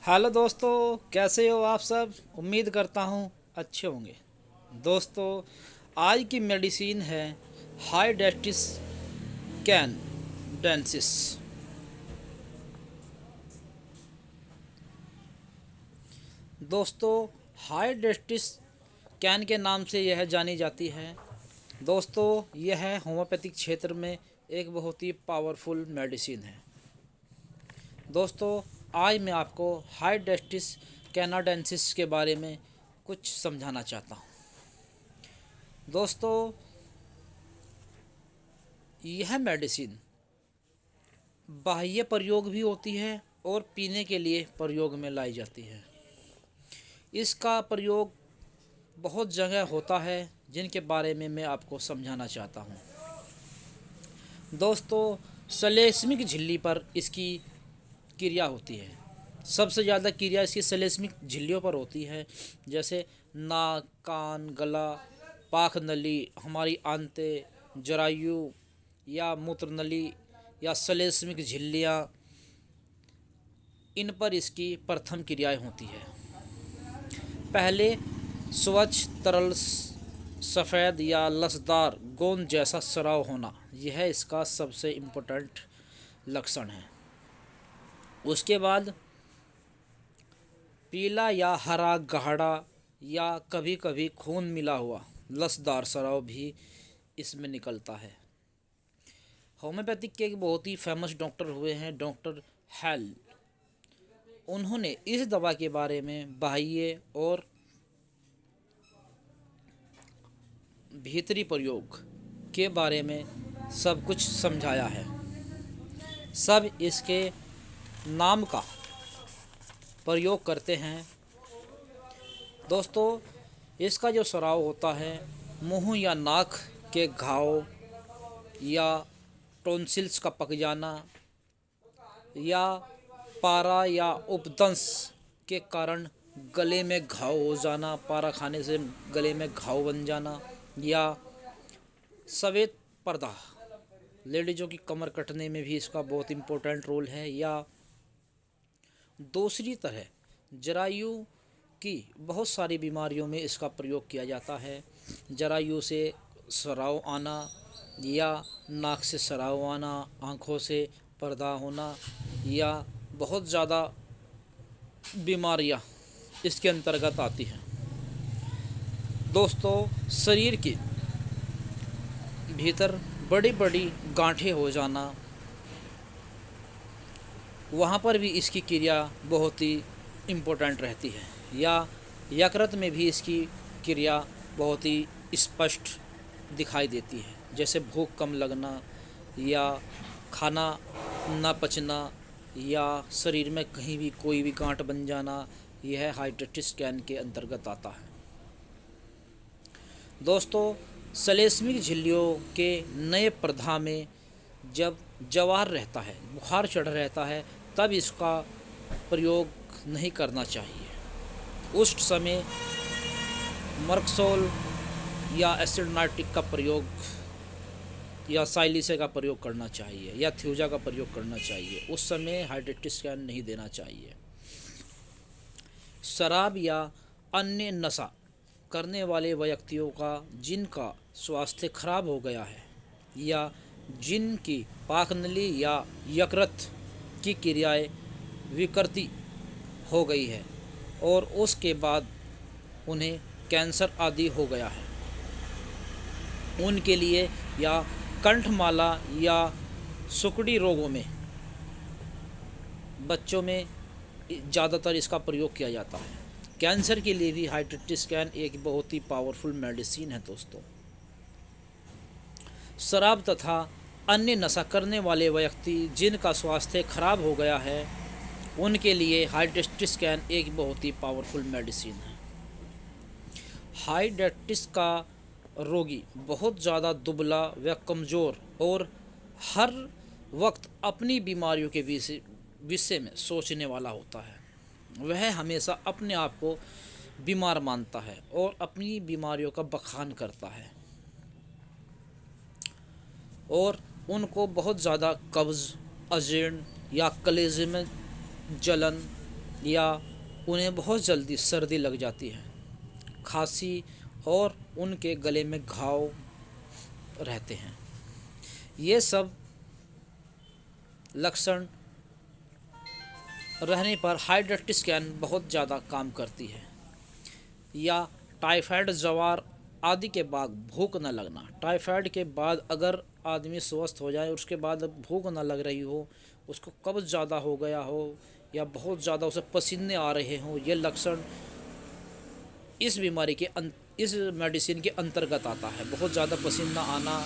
Hello दोस्तों, कैसे हो आप सब। उम्मीद करता हूँ अच्छे होंगे। दोस्तों, आज की मेडिसिन है हाई डेस्टिस कैन डेंसिस। दोस्तों, हाई डेस्टिस कैन के नाम से यह जानी जाती है। दोस्तों, यह होम्योपैथिक क्षेत्र में एक बहुत ही पावरफुल मेडिसिन है। दोस्तों, आज मैं आपको हाई डेस्टिस कैनाडेंसिस के बारे में कुछ समझाना चाहता हूँ। दोस्तों, यह मेडिसिन बाह्य प्रयोग भी होती है और पीने के लिए प्रयोग में लाई जाती है। इसका प्रयोग बहुत जगह होता है जिनके बारे में मैं आपको समझाना चाहता हूँ। दोस्तों, सलेस्मिक झिल्ली पर इसकी क्रिया होती है। सबसे ज़्यादा क्रिया इसकी सलेस्मिक झिल्लियों पर होती है, जैसे नाक, कान, गला, पाख नली, हमारी आंतें, जरायु या मूत्र नली या सलेस्मिक झिल्लियाँ, इन पर इसकी प्रथम क्रियाएं होती है। पहले स्वच्छ तरल सफ़ेद या लसदार गोंद जैसा स्राव होना, यह इसका सबसे इम्पोर्टेंट लक्षण है। उसके बाद पीला या हरा गाढ़ा या कभी कभी खून मिला हुआ लसदार स्राव भी इसमें निकलता है। होम्योपैथिक के एक बहुत ही फेमस डॉक्टर हुए हैं डॉक्टर हेल। उन्होंने इस दवा के बारे में बाह्य और भीतरी प्रयोग के बारे में सब कुछ समझाया है। सब इसके नाम का प्रयोग करते हैं। दोस्तों, इसका जो स्राव होता है, मुंह या नाक के घाव या टॉन्सिल्स का पक जाना या पारा या उपदंश के कारण गले में घाव हो जाना, पारा खाने से गले में घाव बन जाना, या सफ़ेद पर्दा, लेडीज़ों की कमर कटने में भी इसका बहुत इम्पोर्टेंट रोल है। या दूसरी तरह जरायु की बहुत सारी बीमारियों में इसका प्रयोग किया जाता है। जरायु से स्राव आना या नाक से स्राव आना, आँखों से पर्दा होना या बहुत ज़्यादा बीमारियां इसके अंतर्गत आती हैं। दोस्तों, शरीर के भीतर बड़ी बड़ी गांठें हो जाना, वहाँ पर भी इसकी क्रिया बहुत ही इम्पोर्टेंट रहती है। या यकृत में भी इसकी क्रिया बहुत ही स्पष्ट दिखाई देती है, जैसे भूख कम लगना या खाना न पचना या शरीर में कहीं भी कोई भी गांठ बन जाना, यह हाइड्रेटिस कैन के अंतर्गत आता है। दोस्तों, सलेस्मिक झिल्लियों के नए प्रधा में जब जवार रहता है, बुखार चढ़ रहता है, तब इसका प्रयोग नहीं करना चाहिए। उस समय मर्क्सोल या एसिड नाइट्रिक का प्रयोग या साइलिसे का प्रयोग करना चाहिए या थ्यूजा का प्रयोग करना चाहिए। उस समय हाइड्रेटिस कैन नहीं देना चाहिए। शराब या अन्य नशा करने वाले व्यक्तियों का जिनका स्वास्थ्य खराब हो गया है या जिनकी पाकनली या यकृत की क्रियाएं विकृति हो गई है और उसके बाद उन्हें कैंसर आदि हो गया है, उनके लिए, या कंठमाला या सुकड़ी रोगों में बच्चों में ज़्यादातर इसका प्रयोग किया जाता है। कैंसर के लिए भी हाइड्रेटिस कैन एक बहुत ही पावरफुल मेडिसिन है। दोस्तों, शराब तथा अन्य नशा करने वाले व्यक्ति जिनका स्वास्थ्य खराब हो गया है, उनके लिए हाइड्रेटिस कैन एक बहुत ही पावरफुल मेडिसिन है। हाइड्रेटिस का रोगी बहुत ज़्यादा दुबला व कमज़ोर और हर वक्त अपनी बीमारियों के विषय में सोचने वाला होता है। वह हमेशा अपने आप को बीमार मानता है और अपनी बीमारियों का बखान करता है और उनको बहुत ज़्यादा कब्ज़, अजीर्ण या कलेजे में जलन या उन्हें बहुत जल्दी सर्दी लग जाती है, खांसी और उनके गले में घाव रहते हैं। ये सब लक्षण रहने पर हाइड्रेक्टिस स्कैन बहुत ज़्यादा काम करती है। या टाइफाइड, जवार आदि के बाद भूख न लगना। टाइफाइड के बाद अगर आदमी स्वस्थ हो जाए, उसके बाद भूख न लग रही हो, उसको कब्ज़ ज़्यादा हो गया हो या बहुत ज़्यादा उसे पसीने आ रहे हों, ये लक्षण इस बीमारी के इस मेडिसिन के अंतर्गत आता है। बहुत ज़्यादा पसीना आना,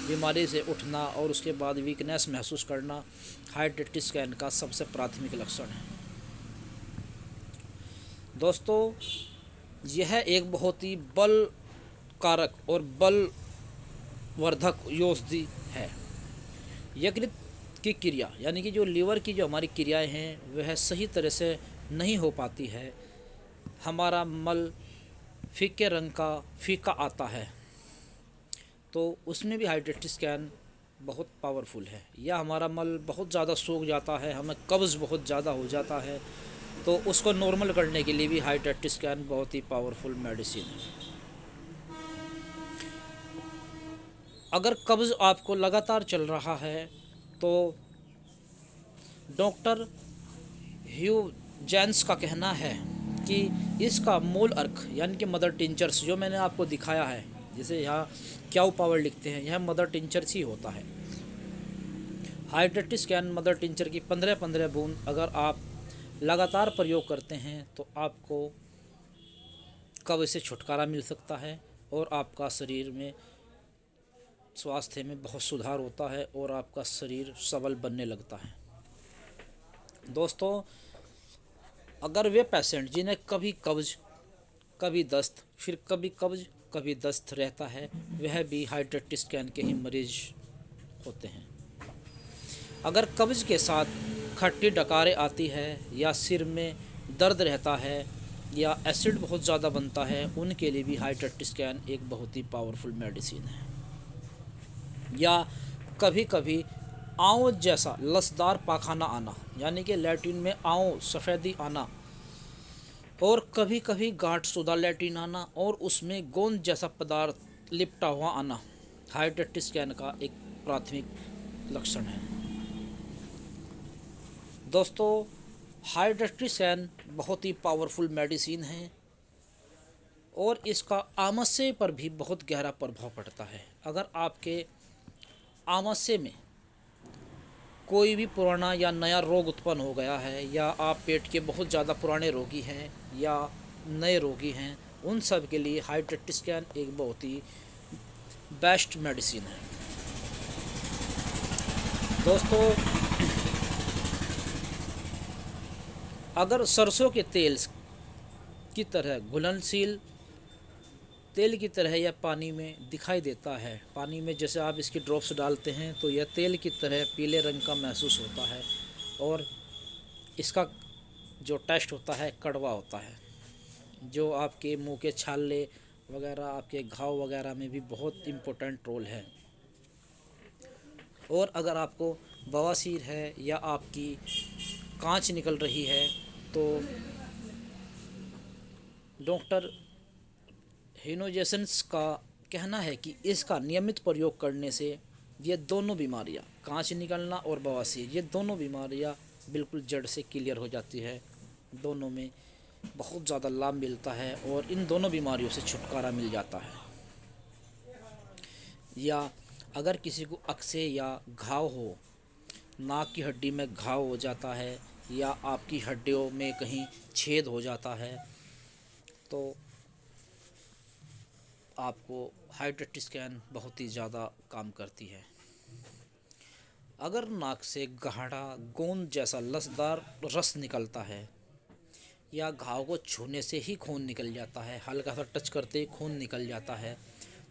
बीमारी से उठना और उसके बाद वीकनेस महसूस करना हाइड्रेक्टिस स्कैन का सबसे प्राथमिक लक्षण है। दोस्तों, यह एक बहुत ही बल कारक और बलवर्धक औषधि है। यकृत की क्रिया यानी कि जो लीवर की जो हमारी क्रियाएं हैं वह सही तरह से नहीं हो पाती है। हमारा मल फीके रंग का फीका आता है, तो उसमें भी हाइड्रेक्टिस स्कैन बहुत पावरफुल है। या हमारा मल बहुत ज़्यादा सूख जाता है, हमें कब्ज़ बहुत ज़्यादा हो जाता है, तो उसको नॉर्मल करने के लिए भी हाइड्रेक्टिस स्कैन बहुत ही पावरफुल मेडिसिन है। अगर कब्ज़ आपको लगातार चल रहा है तो डॉक्टर ह्यू जेंस का कहना है कि इसका मूल अर्क यानी कि मदर टिंचर्स जो मैंने आपको दिखाया है, जैसे यहाँ क्याउ पावर लिखते हैं, यह मदर टिंचर्स ही होता है। हाइड्रेक्टिस स्कैन मदर टिंचर की 15-15 बूंद अगर आप लगातार प्रयोग करते हैं तो आपको कब्ज़ से छुटकारा मिल सकता है और आपका शरीर में स्वास्थ्य में बहुत सुधार होता है और आपका शरीर सबल बनने लगता है। दोस्तों, अगर वे पेशेंट जिन्हें कभी कब्ज़, कभी दस्त, फिर कभी कब्ज़, कभी दस्त रहता है, वह भी हाइड्रेक्टिस स्कैन के ही मरीज होते हैं। अगर कब्ज़ के साथ खट्टी डकारें आती है या सिर में दर्द रहता है या एसिड बहुत ज़्यादा बनता है, उनके लिए भी हाइड्रेक्टिस स्कैन एक बहुत ही पावरफुल मेडिसिन है। या कभी कभी आंव जैसा लसदार पाखाना आना यानी कि लैट्रिन में आंव सफ़ेदी आना, और कभी कभी गांठ-शुदा लैट्रिन आना और उसमें गोंद जैसा पदार्थ लिपटा हुआ आना हाइड्रेक्टिस स्कैन का एक प्राथमिक लक्षण है। दोस्तों, हाइड्रेक्टिस स्कैन बहुत ही पावरफुल मेडिसिन है और इसका आमाशय पर भी बहुत गहरा प्रभाव पड़ता है। अगर आपके आमाशय में कोई भी पुराना या नया रोग उत्पन्न हो गया है, या आप पेट के बहुत ज़्यादा पुराने रोगी हैं या नए रोगी हैं, उन सब के लिए हाइड्रेक्टिस स्कैन एक बहुत ही बेस्ट मेडिसिन है। दोस्तों, अगर सरसों के तेल की तरह घुलनशील तेल की तरह यह पानी में दिखाई देता है, पानी में जैसे आप इसकी ड्रॉप्स डालते हैं तो यह तेल की तरह पीले रंग का महसूस होता है और इसका जो टेस्ट होता है कड़वा होता है, जो आपके मुंह के छाले वगैरह, आपके घाव वगैरह में भी बहुत इम्पोर्टेंट रोल है। और अगर आपको बवासीर है या आपकी कांच निकल रही है तो डॉक्टर हिनोजेसन्स का कहना है कि इसका नियमित प्रयोग करने से ये दोनों बीमारियां, कांच निकलना और बवासीर, ये दोनों बीमारियां बिल्कुल जड़ से क्लियर हो जाती है। दोनों में बहुत ज़्यादा लाभ मिलता है और इन दोनों बीमारियों से छुटकारा मिल जाता है। या अगर किसी को अक्से या घाव हो, नाक की हड्डी में घाव हो जाता है या आपकी हड्डियों में कहीं छेद हो जाता है, तो आपको हाइड्रेक्टिस स्कैन बहुत ही ज़्यादा काम करती है। अगर नाक से गाढ़ा गोंद जैसा लसदार रस निकलता है या घाव को छूने से ही खून निकल जाता है, हल्का सा टच करते ही खून निकल जाता है,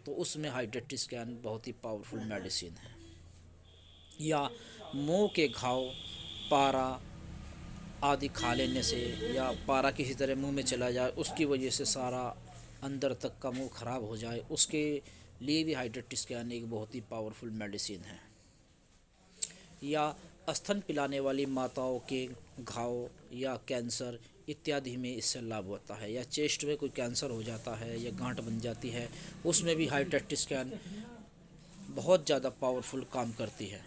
तो उसमें हाइड्रेक्टिस स्कैन बहुत ही पावरफुल मेडिसिन है। या मुंह के घाव, पारा आदि खा लेने से या पारा किसी तरह मुंह में चला जाए, उसकी वजह से सारा अंदर तक का मुंह ख़राब हो जाए, उसके लिए भी हाइड्रेक्टिस स्कैन एक बहुत ही पावरफुल मेडिसिन है। या स्तन पिलाने वाली माताओं के घाव या कैंसर इत्यादि में इससे लाभ होता है। या चेस्ट में कोई कैंसर हो जाता है या गांठ बन जाती है, उसमें भी हाइड्रेट स्कैन बहुत ज़्यादा पावरफुल काम करती है।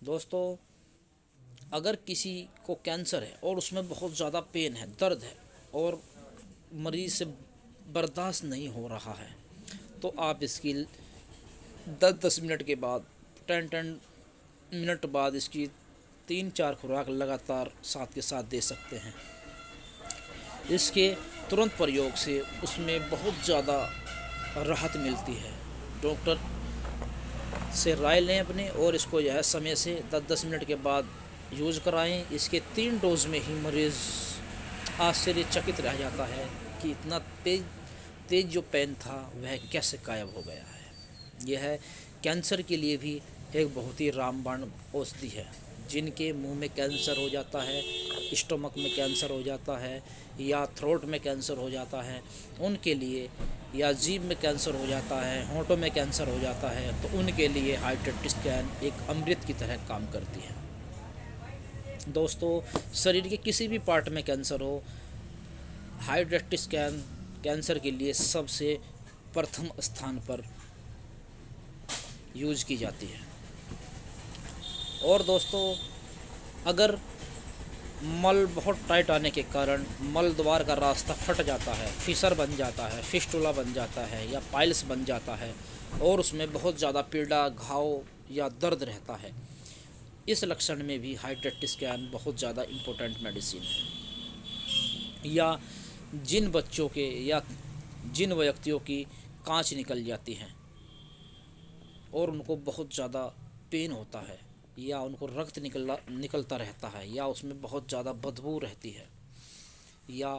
दोस्तों, अगर किसी को कैंसर है और उसमें बहुत ज़्यादा पेन है, दर्द है, और मरीज से बर्दाश्त नहीं हो रहा है, तो आप इसकी 10-10 मिनट के बाद, 10-10 मिनट बाद इसकी 3-4 खुराक लगातार साथ के साथ दे सकते हैं। इसके तुरंत प्रयोग से उसमें बहुत ज़्यादा राहत मिलती है। डॉक्टर से राय लें अपने, और इसको यह समय से 10-10 मिनट के बाद यूज़ कराएं। इसके 3 डोज में ही मरीज़ आश्चर्यचकित रह जाता है कि इतना तेज जो पेन था वह कैसे गायब हो गया है। यह कैंसर के लिए भी एक बहुत ही रामबाण औषधि है। जिनके मुंह में कैंसर हो जाता है, स्टमक में कैंसर हो जाता है, या थ्रोट में कैंसर हो जाता है, उनके लिए, या जीभ में कैंसर हो जाता है, होंठों में कैंसर हो जाता है, तो उनके लिए हाइड्रेट स्कैन एक अमृत की तरह काम करती है। दोस्तों, शरीर के किसी भी पार्ट में कैंसर हो, हाइड्रेट स्कैन कैंसर के लिए सबसे प्रथम स्थान पर यूज की जाती है। और दोस्तों, अगर मल बहुत टाइट आने के कारण मल द्वार का रास्ता फट जाता है, फिसर बन जाता है, फिस्टुला बन जाता है, या पाइल्स बन जाता है, और उसमें बहुत ज़्यादा पीड़ा, घाव या दर्द रहता है, इस लक्षण में भी हाइड्रेट स्कैन बहुत ज़्यादा इम्पोर्टेंट मेडिसिन है। या जिन बच्चों के या जिन व्यक्तियों की कांच निकल जाती है और उनको बहुत ज़्यादा पेन होता है, या उनको रक्त निकलता रहता है, या उसमें बहुत ज़्यादा बदबू रहती है, या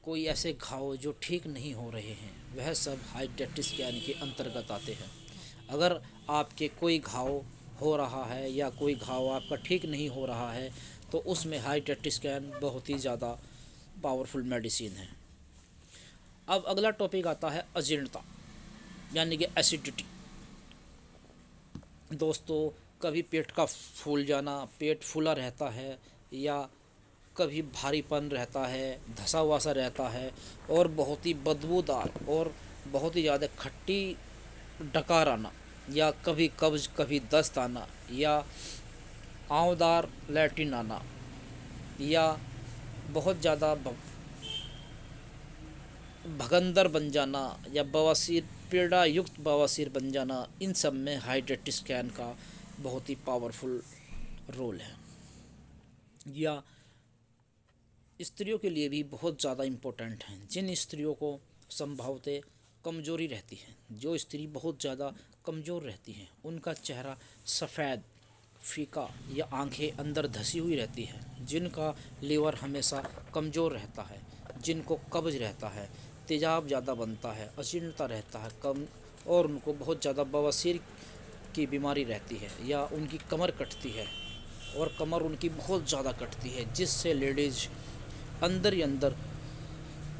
कोई ऐसे घाव जो ठीक नहीं हो रहे हैं, वह सब हाइड्रेट स्कैन के अंतर्गत आते हैं। अगर आपके कोई घाव हो रहा है या कोई घाव आपका ठीक नहीं हो रहा है, तो उसमें हाइड्रेट स्कैन बहुत ही ज़्यादा पावरफुल मेडिसिन है। अब अगला टॉपिक आता है अजीर्णता, यानी कि एसिडिटी। दोस्तों, कभी पेट का फूल जाना, पेट फूला रहता है, या कभी भारीपन रहता है, धसा हुआ सा रहता है, और बहुत ही बदबूदार और बहुत ही ज़्यादा खट्टी डकार आना, या कभी कब्ज, कभी दस्त आना, या आंवदार लैट्रिन आना, या बहुत ज़्यादा भगंदर बन जाना, या बवासीर, पीड़ा युक्त बवासीर बन जाना, इन सब में हाइड्रेट स्कैन का बहुत ही पावरफुल रोल है। या स्त्रियों के लिए भी बहुत ज़्यादा इम्पोर्टेंट हैं। जिन स्त्रियों को संभवतः कमजोरी रहती है, जो स्त्री बहुत ज़्यादा कमज़ोर रहती हैं, उनका चेहरा सफ़ेद, फीका, या आंखें अंदर धसी हुई रहती हैं, जिनका लीवर हमेशा कमज़ोर रहता है, जिनको कब्ज रहता है, तेजाब ज़्यादा बनता है, अजीर्णता रहता है कम, और उनको बहुत ज़्यादा बवासीर की बीमारी रहती है, या उनकी कमर कटती है और कमर उनकी बहुत ज़्यादा कटती है, जिससे लेडीज़ अंदर ही अंदर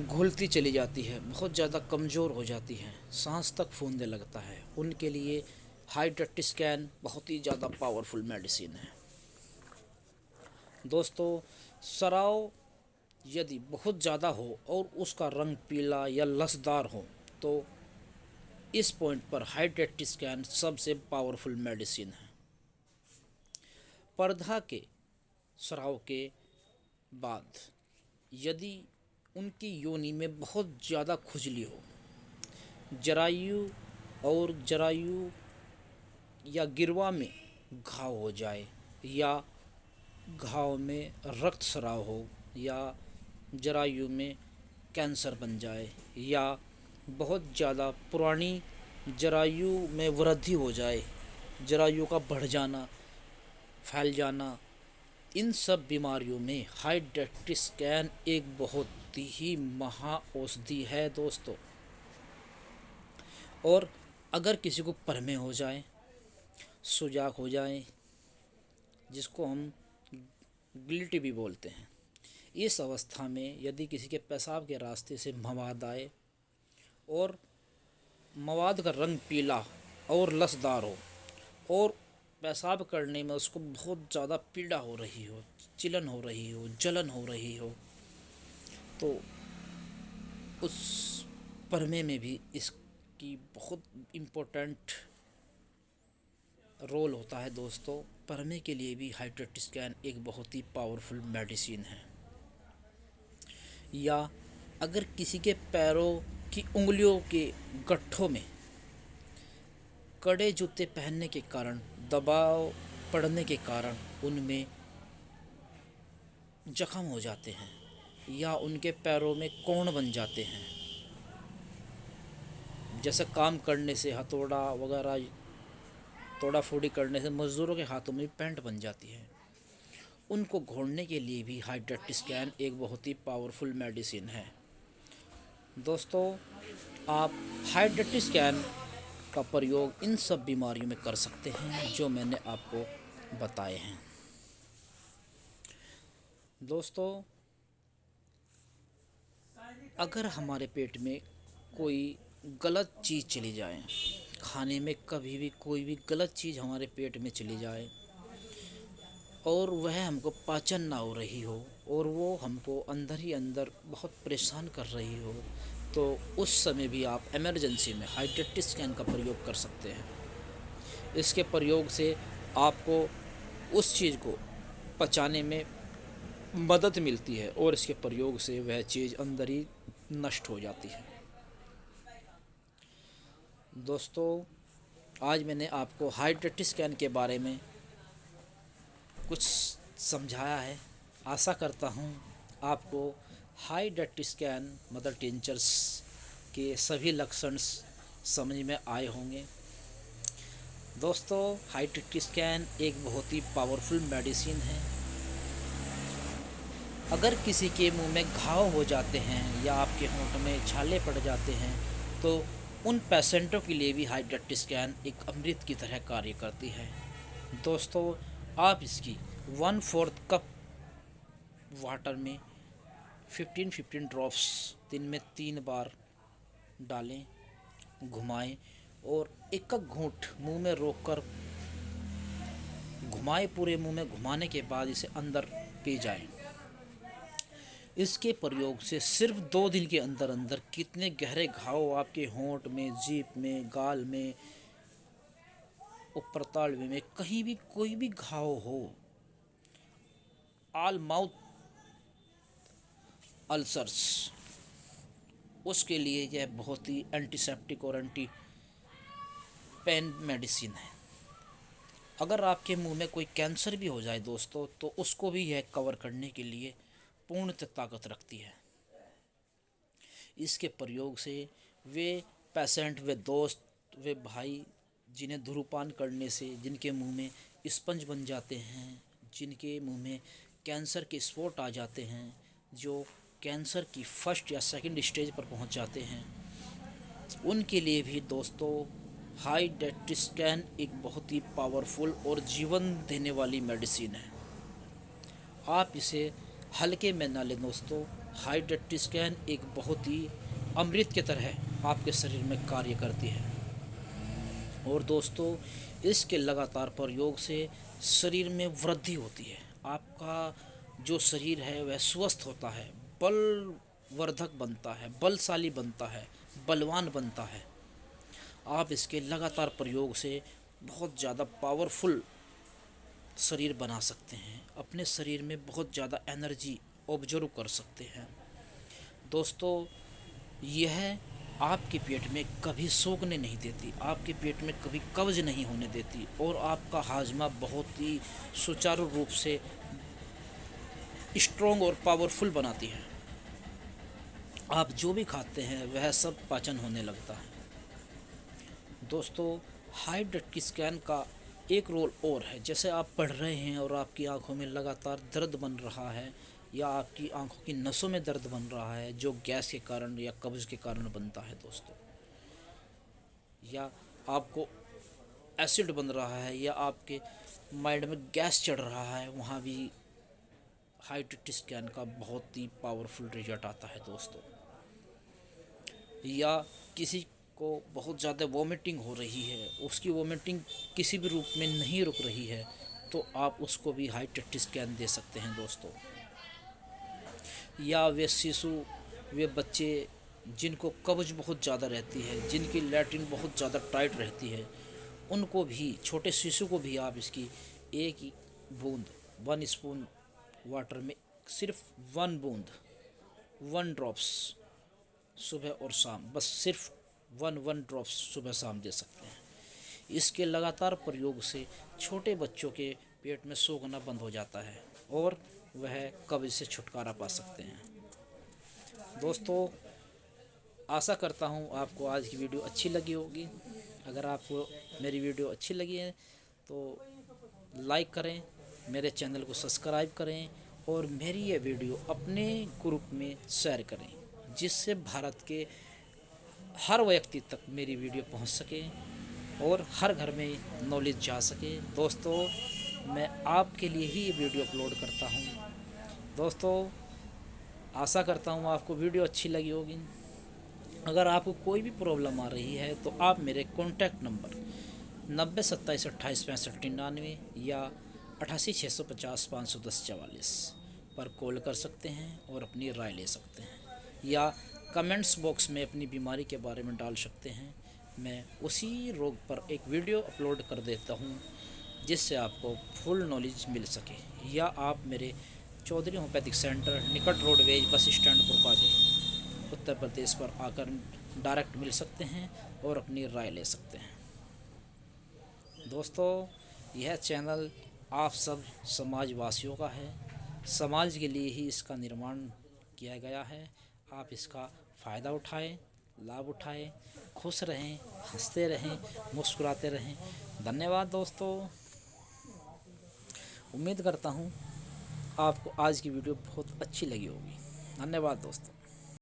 घुलती चली जाती है, बहुत ज़्यादा कमज़ोर हो जाती हैं, सांस तक फूंदने लगता है। उनके लिए हाइड्रेट स्कैन बहुत ही ज़्यादा पावरफुल मेडिसिन है। दोस्तों, स्राव यदि बहुत ज़्यादा हो और उसका रंग पीला या लसदार हो, तो इस पॉइंट पर हाइड्रेट स्कैन सबसे पावरफुल मेडिसिन है। पर्दा के स्राव के बाद यदि उनकी योनि में बहुत ज़्यादा खुजली हो, जरायु और जरायु या गिरवा में घाव हो जाए, या घाव में रक्त स्राव हो, या जरायु में कैंसर बन जाए, या बहुत ज़्यादा पुरानी जरायु में वृद्धि हो जाए, जरायु का बढ़ जाना, फैल जाना, इन सब बीमारियों में हाइड्रेट स्कैन एक बहुत ही महा औषधि है दोस्तों। और अगर किसी को परमे हो जाए, सुजाक हो जाए, जिसको हम गिल्टी भी बोलते हैं, इस अवस्था में यदि किसी के पेशाब के रास्ते से मवाद आए और मवाद का रंग पीला और लसदार हो, और पेशाब करने में उसको बहुत ज़्यादा पीड़ा हो रही हो, चिलन हो रही हो, जलन हो रही हो, तो उस परमे में भी इसकी बहुत इम्पोर्टेंट रोल होता है दोस्तों। परमे के लिए भी हाइड्रेट स्कैन एक बहुत ही पावरफुल मेडिसिन है। या अगर किसी के पैरों की उंगलियों के गट्ठों में कड़े जूते पहनने के कारण, दबाव पड़ने के कारण उनमें जख्म हो जाते हैं, या उनके पैरों में कोण बन जाते हैं, जैसे काम करने से हथौड़ा वगैरह तोड़ा फोड़ी करने से मज़दूरों के हाथों में पैंट बन जाती है, उनको घोड़ने के लिए भी हाइड्रेट स्कैन एक बहुत ही पावरफुल मेडिसिन है। दोस्तों, आप हाइड्रेट स्कैन का प्रयोग इन सब बीमारियों में कर सकते हैं जो मैंने आपको बताए हैं। दोस्तों, अगर हमारे पेट में कोई गलत चीज़ चली जाए, खाने में कभी भी कोई भी गलत चीज़ हमारे पेट में चली जाए और वह हमको पाचन ना हो रही हो और वो हमको अंदर ही अंदर बहुत परेशान कर रही हो, तो उस समय भी आप इमरजेंसी में हाइड्रेट स्कैन का प्रयोग कर सकते हैं। इसके प्रयोग से आपको उस चीज़ को पचाने में मदद मिलती है और इसके प्रयोग से वह चीज़ अंदर ही नष्ट हो जाती है। दोस्तों, आज मैंने आपको हाइड्रेट स्कैन के बारे में कुछ समझाया है। आशा करता हूँ आपको हाइड्रेट स्कैन मदर टिंचर्स के सभी लक्षण समझ में आए होंगे। दोस्तों, हाइड्रेट स्कैन एक बहुत ही पावरफुल मेडिसिन है। अगर किसी के मुंह में घाव हो जाते हैं या आपके होंठ में छाले पड़ जाते हैं, तो उन पेशेंटों के लिए भी हाइड्रेट स्कैन एक अमृत की तरह कार्य करती है। दोस्तों, आप इसकी 1/4 कप वाटर में 15-15 ड्रॉप्स दिन में 3 बार डालें, घुमाएं और एक घूंट मुंह में रोककर घुमाएं। पूरे मुंह में घुमाने के बाद इसे अंदर पी जाएं। इसके प्रयोग से सिर्फ 2 दिन के अंदर अंदर कितने गहरे घाव आपके होंठ में, जीभ में, गाल में, ऊपर तालवे में, कहीं भी कोई भी घाव हो, ऑल माउथ अल्सर्स, उसके लिए यह बहुत ही एंटीसेप्टिक और एंटी पेन मेडिसिन है। अगर आपके मुंह में कोई कैंसर भी हो जाए दोस्तों, तो उसको भी यह कवर करने के लिए पूर्ण ताकत रखती है। इसके प्रयोग से वे पेशेंट, वे दोस्त, वे भाई जिन्हें धूम्रपान करने से जिनके मुंह में स्पंज बन जाते हैं, जिनके मुंह में कैंसर के स्पॉट आ जाते हैं, जो कैंसर की फर्स्ट या सेकंड स्टेज पर पहुंच जाते हैं, उनके लिए भी दोस्तों हाइड्रेट स्कैन एक बहुत ही पावरफुल और जीवन देने वाली मेडिसिन है। आप इसे हल्के में ना लें दोस्तों। हाइड्रेट स्कैन एक बहुत ही अमृत की तरह आपके शरीर में कार्य करती है और दोस्तों, इसके लगातार प्रयोग से शरीर में वृद्धि होती है। आपका जो शरीर है वह स्वस्थ होता है, बलवर्धक बनता है, बलशाली बनता है, बलवान बनता है। आप इसके लगातार प्रयोग से बहुत ज़्यादा पावरफुल शरीर बना सकते हैं, अपने शरीर में बहुत ज़्यादा एनर्जी ऑब्जर्व कर सकते हैं। दोस्तों, यह आपके पेट में कभी सोखने नहीं देती, आपके पेट में कभी कब्ज नहीं होने देती और आपका हाजमा बहुत ही सुचारू रूप से स्ट्रॉन्ग और पावरफुल बनाती है। आप जो भी खाते हैं वह सब पाचन होने लगता है। दोस्तों, हाइड्रेट स्कैन का एक रोल और है। जैसे आप पढ़ रहे हैं और आपकी आंखों में लगातार दर्द बन रहा है या आपकी आंखों की नसों में दर्द बन रहा है, जो गैस के कारण या कब्ज़ के कारण बनता है दोस्तों, या आपको एसिड बन रहा है या आपके माइंड में गैस चढ़ रहा है, वहाँ भी हाइड्रेट स्कैन का बहुत ही पावरफुल रिजल्ट आता है दोस्तों। या किसी को बहुत ज़्यादा वोमिटिंग हो रही है, उसकी वोमिटिंग किसी भी रूप में नहीं रुक रही है, तो आप उसको भी हाई टेस्ट स्कैन दे सकते हैं दोस्तों। या वे शिशु, वे बच्चे जिनको कब्ज बहुत ज़्यादा रहती है, जिनकी लैट्रिन बहुत ज़्यादा टाइट रहती है, उनको भी, छोटे शिशु को भी आप इसकी एक ही बूंद 1 स्पून वाटर में, सिर्फ 1 बूंद 1 ड्रॉप्स सुबह और शाम, बस सिर्फ 1 ड्रॉप्स सुबह शाम दे सकते हैं। इसके लगातार प्रयोग से छोटे बच्चों के पेट में सूखना बंद हो जाता है और वह कब्ज से छुटकारा पा सकते हैं। दोस्तों, आशा करता हूँ आपको आज की वीडियो अच्छी लगी होगी। अगर आपको मेरी वीडियो अच्छी लगी है तो लाइक करें, मेरे चैनल को सब्सक्राइब करें और मेरी ये वीडियो अपने ग्रुप में शेयर करें, जिससे भारत के हर व्यक्ति तक मेरी वीडियो पहुंच सके और हर घर में नॉलेज जा सके। दोस्तों, मैं आपके लिए ही ये वीडियो अपलोड करता हूं। दोस्तों, आशा करता हूं आपको वीडियो अच्छी लगी होगी। अगर आपको कोई भी प्रॉब्लम आ रही है तो आप मेरे कॉन्टैक्ट नंबर 90 27 28 65 99 या 88 650 510 44 पर कॉल कर सकते हैं और अपनी राय ले सकते हैं, या कमेंट्स बॉक्स में अपनी बीमारी के बारे में डाल सकते हैं। मैं उसी रोग पर एक वीडियो अपलोड कर देता हूं, जिससे आपको फुल नॉलेज मिल सके। या आप मेरे चौधरी होम्योपैथिक सेंटर, निकट roadways bus stand पुरपाजी, Uttar Pradesh पर आकर डायरेक्ट मिल सकते हैं और अपनी राय ले सकते हैं। दोस्तों, यह चैनल आप सब समाजवासियों का है, समाज के लिए ही इसका निर्माण किया गया है। आप इसका फ़ायदा उठाएं, लाभ उठाएं, खुश रहें, हंसते रहें, मुस्कुराते रहें। धन्यवाद दोस्तों। उम्मीद करता हूँ आपको आज की वीडियो बहुत अच्छी लगी होगी। धन्यवाद दोस्तों।